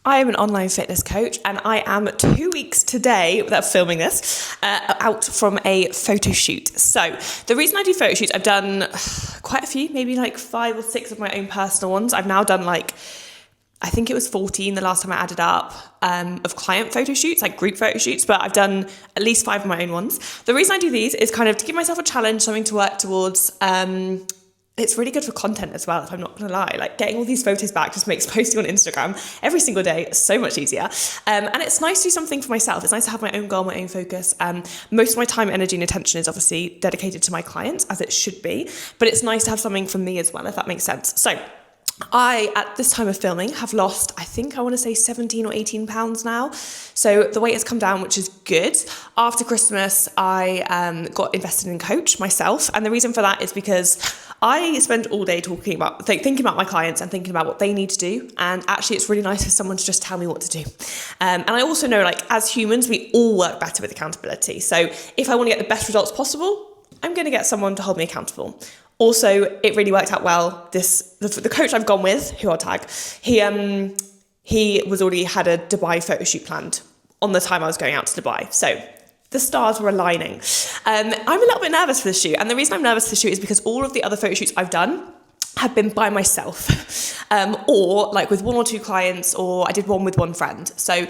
I am an online fitness coach and I am 2 weeks today, without filming this, out from a photo shoot. So the reason I do photo shoots, I've done quite a few, maybe like 5 or 6 of my own personal ones. I've now done I think it was 14 the last time I added up, of client photo shoots, like group photo shoots, but I've done at least 5 of my own ones. The reason I do these is kind of to give myself a challenge, something to work towards. It's really good for content as well, if I'm not going to lie. Like getting all these photos back just makes posting on Instagram every single day so much easier. And it's nice to do something for myself. It's nice to have my own goal, my own focus. Most of my time, energy and attention is obviously dedicated to my clients, as it should be. But it's nice to have something for me as well, if that makes sense. So I, at this time of filming, have lost, I think I want to say 17 or 18 pounds now. So the weight has come down, which is good. After Christmas, I got invested in a coach myself. And the reason for that is because I spend all day thinking about my clients and thinking about what they need to do. And actually, it's really nice for someone to just tell me what to do. And I also know, like, as humans, we all work better with accountability. So if I want to get the best results possible, I'm going to get someone to hold me accountable. Also, it really worked out well. The coach I've gone with, who I'll tag, he was already had a Dubai photo shoot planned on the time I was going out to Dubai. So the stars were aligning. I'm a little bit nervous for the shoot. And the reason I'm nervous for the shoot is because all of the other photo shoots I've done have been by myself, or like with 1 or 2 clients, or I did one with 1 friend. So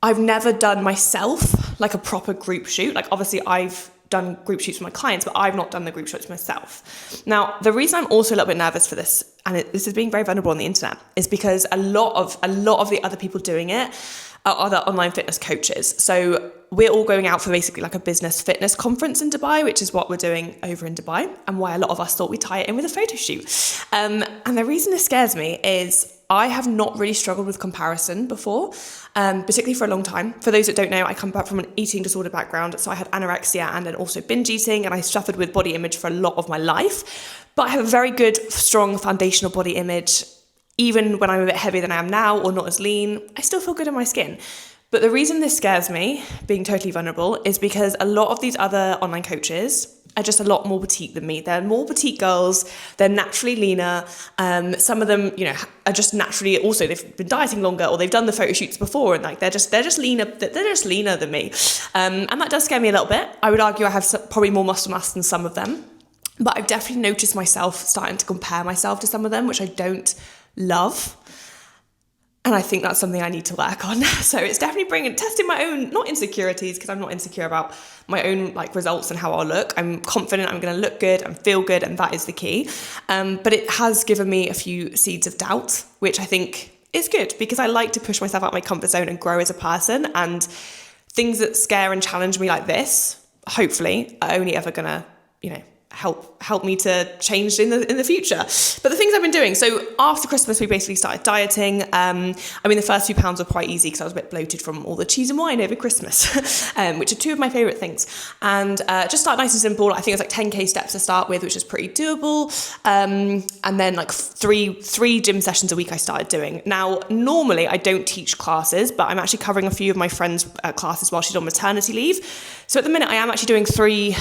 I've never done myself like a proper group shoot. Like obviously I've done group shoots with my clients, but I've not done the group shoots myself. Now, the reason I'm also a little bit nervous for this, and this is being very vulnerable on the internet, is because a lot of the other people doing it are other online fitness coaches. So we're all going out for basically like a business fitness conference in Dubai, which is what we're doing over in Dubai, and why a lot of us thought we'd tie it in with a photo shoot. And the reason this scares me is I have not really struggled with comparison before, particularly for a long time. For those that don't know, I come back from an eating disorder background. So I had anorexia and then also binge eating, and I suffered with body image for a lot of my life. But I have a very good, strong foundational body image. Even when I'm a bit heavier than I am now or not as lean, I still feel good in my skin. But the reason this scares me, being totally vulnerable, is because a lot of these other online coaches are just a lot more petite than me. They're more petite girls. They're naturally leaner. Some of them, are just naturally also they've been dieting longer, or they've done the photo shoots before, and like they're just leaner. They're just leaner than me, and that does scare me a little bit. I would argue I have probably more muscle mass than some of them, but I've definitely noticed myself starting to compare myself to some of them, which I don't love. And I think that's something I need to work on. So it's definitely testing my own, not insecurities, because I'm not insecure about my own like results and how I'll look. I'm confident I'm going to look good and feel good, and that is the key. But it has given me a few seeds of doubt, which I think is good, because I like to push myself out of my comfort zone and grow as a person. And things that scare and challenge me like this, hopefully, are only ever going to, help me to change in the future. But the things I've been doing, so after Christmas we basically started dieting. The first few pounds were quite easy because I was a bit bloated from all the cheese and wine over Christmas, which are 2 of my favourite things. And just start nice and simple. I think it was like 10k steps to start with, which is pretty doable. And then like three gym sessions a week I started doing. Now, normally I don't teach classes, but I'm actually covering a few of my friends' classes while she's on maternity leave. So at the minute I am actually doing three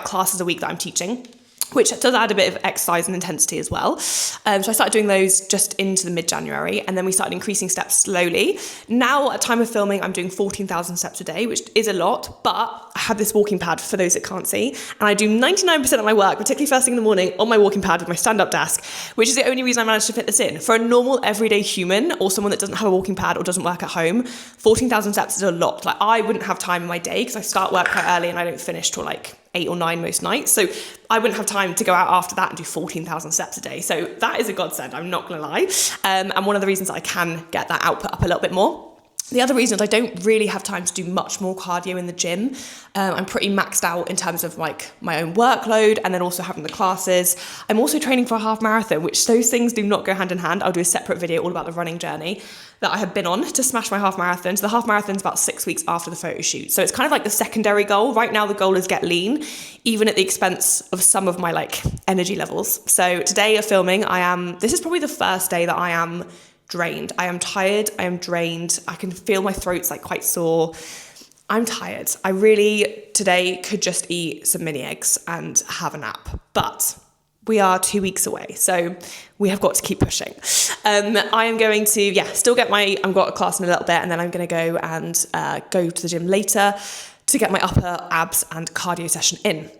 classes a week that I'm teaching, which does add a bit of exercise and intensity as well. So I started doing those just into the mid-January, and then we started increasing steps slowly. Now, at time of filming, I'm doing 14,000 steps a day, which is a lot, but I have this walking pad for those that can't see, and I do 99% of my work, particularly first thing in the morning, on my walking pad with my stand-up desk, which is the only reason I managed to fit this in. For a normal, everyday human, or someone that doesn't have a walking pad or doesn't work at home, 14,000 steps is a lot. Like, I wouldn't have time in my day, because I start work quite early and I don't finish till like 8 or 9 most nights. So I wouldn't have time to go out after that and do 14,000 steps a day. So that is a godsend, I'm not going to lie. And one of the reasons I can get that output up a little bit more. The other reason is I don't really have time to do much more cardio in the gym. I'm pretty maxed out in terms of like my own workload, and then also having the classes. I'm also training for a half marathon, which those things do not go hand in hand. I'll do a separate video all about the running journey that I have been on to smash my half marathon. So the half marathon's about 6 weeks after the photo shoot. So it's kind of like the secondary goal. Right now the goal is get lean, even at the expense of some of my like energy levels. So today of filming, this is probably the first day that I am drained. I am tired. I am drained. I can feel my throat's like quite sore. I'm tired. I really today could just eat some mini eggs and have a nap. But we are 2 weeks away, so we have got to keep pushing. I am going to, still get I've got a class in a little bit, and then I'm going to go and go to the gym later to get my upper abs and cardio session in.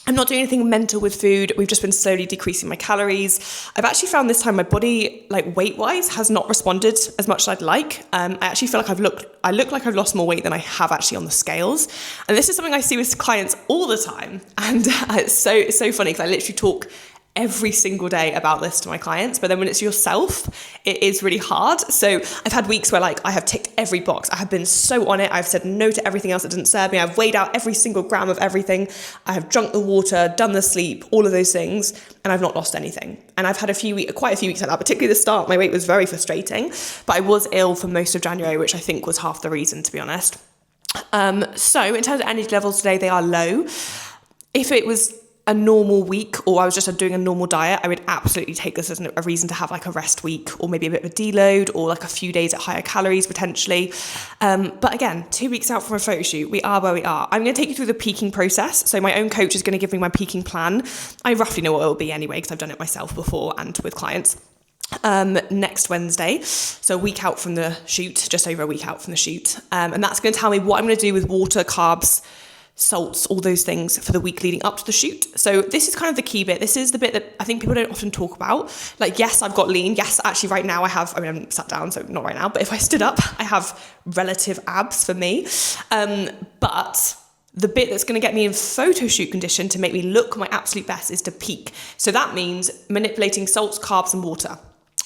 I'm not doing anything mental with food. We've just been slowly decreasing my calories. I've actually found this time my body, like weight-wise, has not responded as much as I'd like. I actually feel like I look like I've lost more weight than I have actually on the scales. And this is something I see with clients all the time. And it's so funny because I literally talk every single day about this to my clients, but then when it's yourself, it is really hard. So I've had weeks where like I have ticked every box. I have been so on it. I've said no to everything else that didn't serve me. I've weighed out every single gram of everything. I have drunk the water, done the sleep, all of those things, and I've not lost anything. And I've had quite a few weeks like that, particularly the start. My weight was very frustrating, but I was ill for most of January, which I think was half the reason, to be honest. So in terms of energy levels today, they are low. If it was a normal week or I was just doing a normal diet, I would absolutely take this as a reason to have like a rest week or maybe a bit of a deload or like a few days at higher calories potentially. But again, 2 weeks out from a photo shoot, we are where we are. I'm going to take you through the peaking process. So my own coach is going to give me my peaking plan. I roughly know what it will be anyway because I've done it myself before and with clients. Next Wednesday, so a week out from the shoot, just over a week out from the shoot. And that's going to tell me what I'm going to do with water, carbs, salts, all those things for the week leading up to the shoot. So this is kind of the key bit. This is the bit that I think people don't often talk about. Like, yes, I've got lean. Yes, actually right now I'm sat down, so not right now, but if I stood up, I have relative abs for me. But the bit that's going to get me in photo shoot condition to make me look my absolute best is to peak. So that means manipulating salts, carbs, and water.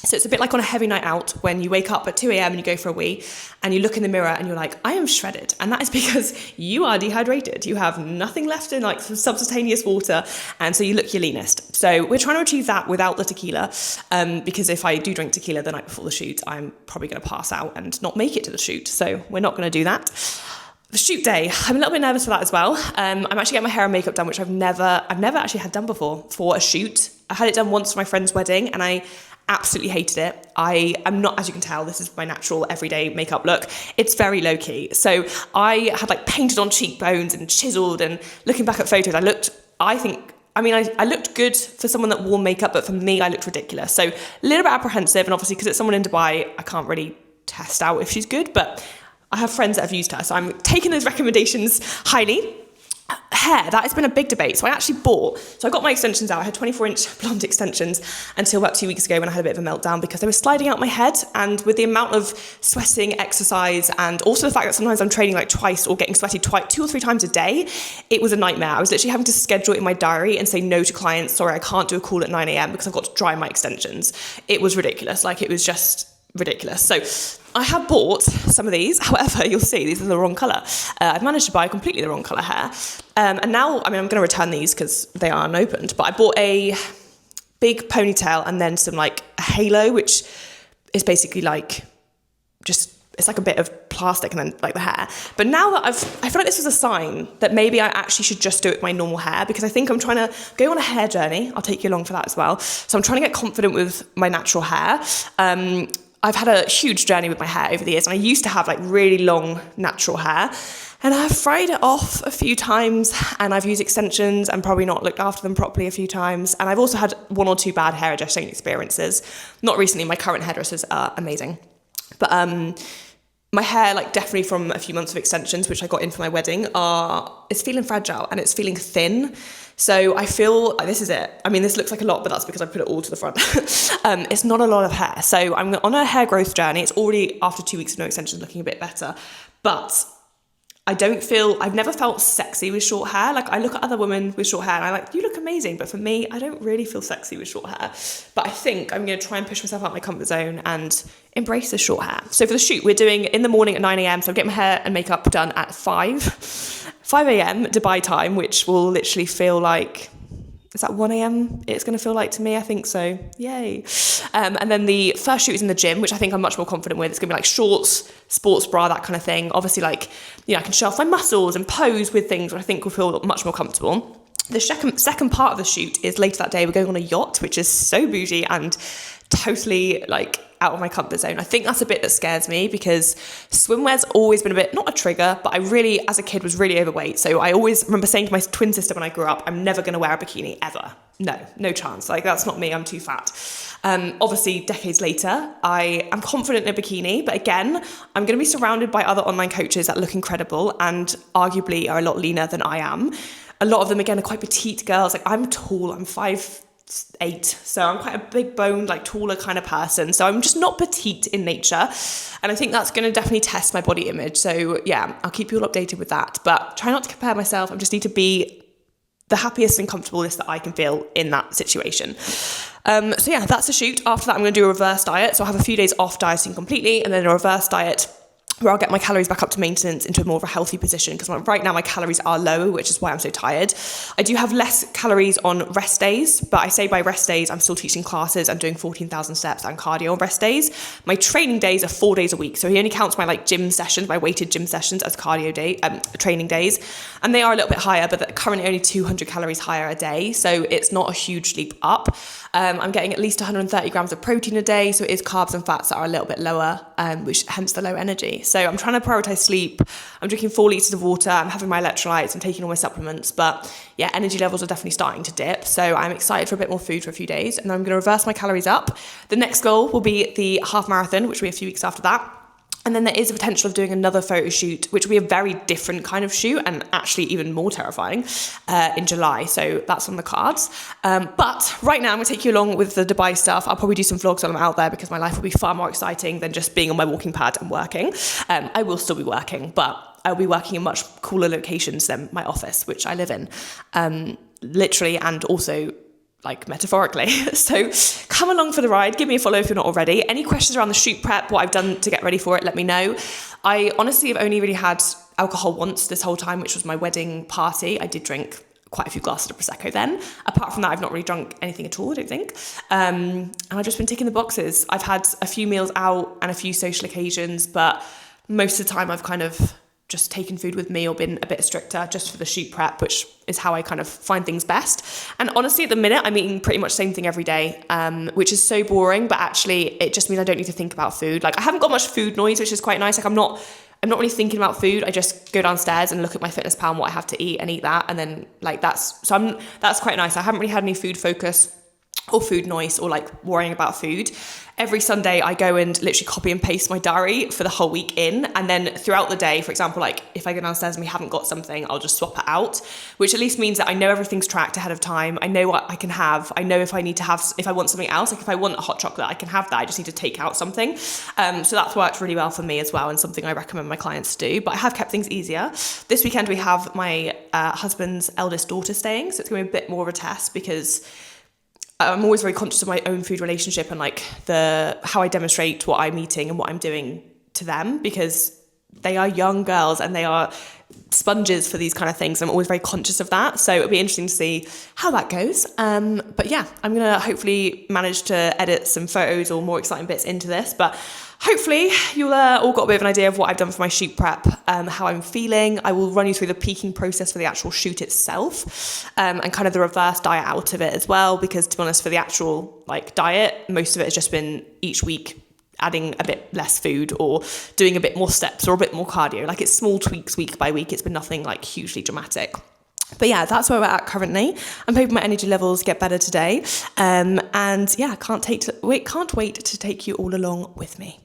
So it's a bit like on a heavy night out when you wake up at 2 a.m. and you go for a wee and you look in the mirror and you're like, I am shredded. And that is because you are dehydrated. You have nothing left in like some subcutaneous water. And so you look your leanest. So we're trying to achieve that without the tequila. Because if I do drink tequila the night before the shoot, I'm probably going to pass out and not make it to the shoot. So we're not going to do that. The shoot day, I'm a little bit nervous for that as well. I'm actually getting my hair and makeup done, which I've never actually had done before for a shoot. I had it done once for my friend's wedding and I absolutely hated it. I am not, as you can tell, this is my natural everyday makeup look. It's very low key. So I had like painted on cheekbones and chiseled, and looking back at photos, I looked good for someone that wore makeup, but for me, I looked ridiculous. So a little bit apprehensive, and obviously because it's someone in Dubai, I can't really test out if she's good, but I have friends that have used her, so I'm taking those recommendations highly. Hair, that has been a big debate. So I got my extensions out. I had 24-inch blonde extensions until about 2 weeks ago when I had a bit of a meltdown because they were sliding out my head. And with the amount of sweating, exercise, and also the fact that sometimes I'm training like twice or getting sweaty 2 or 3 times a day, it was a nightmare. I was literally having to schedule it in my diary and say no to clients. Sorry, I can't do a call at 9 a.m. because I've got to dry my extensions. It was ridiculous. Like, it was just ridiculous. So I have bought some of these. However, you'll see these are the wrong colour. I've managed to buy completely the wrong colour hair. And now, I'm going to return these because they are unopened. But I bought a big ponytail and then some like a halo, which is basically like it's like a bit of plastic and then like the hair. But now that I feel like this was a sign that maybe I actually should just do it with my normal hair, because I think I'm trying to go on a hair journey. I'll take you along for that as well. So I'm trying to get confident with my natural hair. I've had a huge journey with my hair over the years, and I used to have like really long natural hair, and I've fried it off a few times, and I've used extensions and probably not looked after them properly a few times. And I've also had 1 or 2 bad hairdressing experiences. Not recently. My current hairdressers are amazing. But my hair, like definitely from a few months of extensions, which I got in for my wedding, it's feeling fragile and it's feeling thin. So I feel this is it. I mean, this looks like a lot, but that's because I put it all to the front. It's not a lot of hair. So I'm on a hair growth journey. It's already, after 2 weeks of no extensions, looking a bit better. But I've never felt sexy with short hair. Like, I look at other women with short hair and I'm like, you look amazing. But for me, I don't really feel sexy with short hair. But I think I'm going to try and push myself out my comfort zone and embrace the short hair. So for the shoot, we're doing in the morning at 9 a.m. So I'm getting my hair and makeup done at 5 a.m. Dubai time, which will literally feel like, is that 1 a.m. it's going to feel like to me? I think so. Yay. And then the first shoot is in the gym, which I think I'm much more confident with. It's going to be like shorts, sports bra, that kind of thing. Obviously, like, I can show off my muscles and pose with things which I think will feel much more comfortable. The second part of the shoot is later that day. We're going on a yacht, which is so bougie and totally like out of my comfort zone. I think that's a bit that scares me because swimwear's always been a bit, not a trigger, but I really, as a kid, was really overweight. So I always remember saying to my twin sister when I grew up, I'm never going to wear a bikini ever. No chance. Like, that's not me. I'm too fat. Obviously, decades later, I am confident in a bikini, but again, I'm going to be surrounded by other online coaches that look incredible and arguably are a lot leaner than I am. A lot of them, again, are quite petite girls. Like, I'm tall. I'm 5'8", so I'm quite a big boned, like taller kind of person. So I'm just not petite in nature. And I think that's going to definitely test my body image. So yeah, I'll keep you all updated with that. But try not to compare myself. I just need to be the happiest and comfortablest that I can feel in that situation. So yeah, that's the shoot. After that, I'm going to do a reverse diet. So I'll have a few days off dieting completely and then a reverse diet where I'll get my calories back up to maintenance into more of a healthy position, because right now my calories are low, which is why I'm so tired. I do have less calories on rest days, but I say by rest days, I'm still teaching classes. I'm doing 14,000 steps and cardio on rest days. My training days are 4 days a week. So he only counts my like gym sessions, my weighted gym sessions as cardio day, training days. And they are a little bit higher, but they're currently only 200 calories higher a day. So it's not a huge leap up. I'm getting at least 130 grams of protein a day. So it is carbs and fats that are a little bit lower, which hence the low energy. So I'm trying to prioritize sleep. I'm drinking 4 litres of water. I'm having my electrolytes. I'm taking all my supplements. But yeah, energy levels are definitely starting to dip. So I'm excited for a bit more food for a few days. And then I'm going to reverse my calories up. The next goal will be the half marathon, which will be a few weeks after that. And then there is a potential of doing another photo shoot, which will be a very different kind of shoot and actually even more terrifying in July. So that's on the cards. But right now I'm going to take you along with the Dubai stuff. I'll probably do some vlogs when I'm out there because my life will be far more exciting than just being on my walking pad and working. I will still be working, but I'll be working in much cooler locations than my office, which I live in, literally and also like metaphorically. So come along for the ride. Give me a follow if you're not already. Any questions around the shoot prep, what I've done to get ready for it, let me know. I honestly have only really had alcohol once this whole time, which was my wedding party. I did drink quite a few glasses of Prosecco then. Apart from that, I've not really drunk anything at all, I don't think. And I've just been ticking the boxes. I've had a few meals out and a few social occasions, but most of the time I've kind of just taken food with me or been a bit stricter just for the shoot prep, which is how I kind of find things best. And honestly, at the minute, I'm eating pretty much the same thing every day, which is so boring, but actually it just means I don't need to think about food. Like, I haven't got much food noise, which is quite nice. Like, I'm not really thinking about food. I just go downstairs and look at my fitness pal and what I have to eat and eat that. And then like that's quite nice. I haven't really had any food focus or food noise or like worrying about food. Every Sunday I go and literally copy and paste my diary for the whole week in, and then throughout the day, for example, like if I go downstairs and we haven't got something, I'll just swap it out, which at least means that I know everything's tracked ahead of time. I know what I can have. I know if I want something else, like if I want a hot chocolate, I can have that. I just need to take out something. So that's worked really well for me as well, and something I recommend my clients to do. But I have kept things easier. This weekend we have my husband's eldest daughter staying, so it's going to be a bit more of a test because I'm always very conscious of my own food relationship and like how I demonstrate what I'm eating and what I'm doing to them, because they are young girls and they are sponges for these kind of things. I'm always very conscious of that. So it'll be interesting to see how that goes. But yeah, I'm going to hopefully manage to edit some photos or more exciting bits into this. But hopefully you'll all got a bit of an idea of what I've done for my shoot prep, how I'm feeling. I will run you through the peaking process for the actual shoot itself, and kind of the reverse diet out of it as well, because to be honest, for the actual like diet, most of it has just been each week adding a bit less food or doing a bit more steps or a bit more cardio. Like, it's small tweaks week by week. It's been nothing like hugely dramatic. But yeah, that's where we're at currently. I'm hoping my energy levels get better today. And yeah, can't wait to take you all along with me.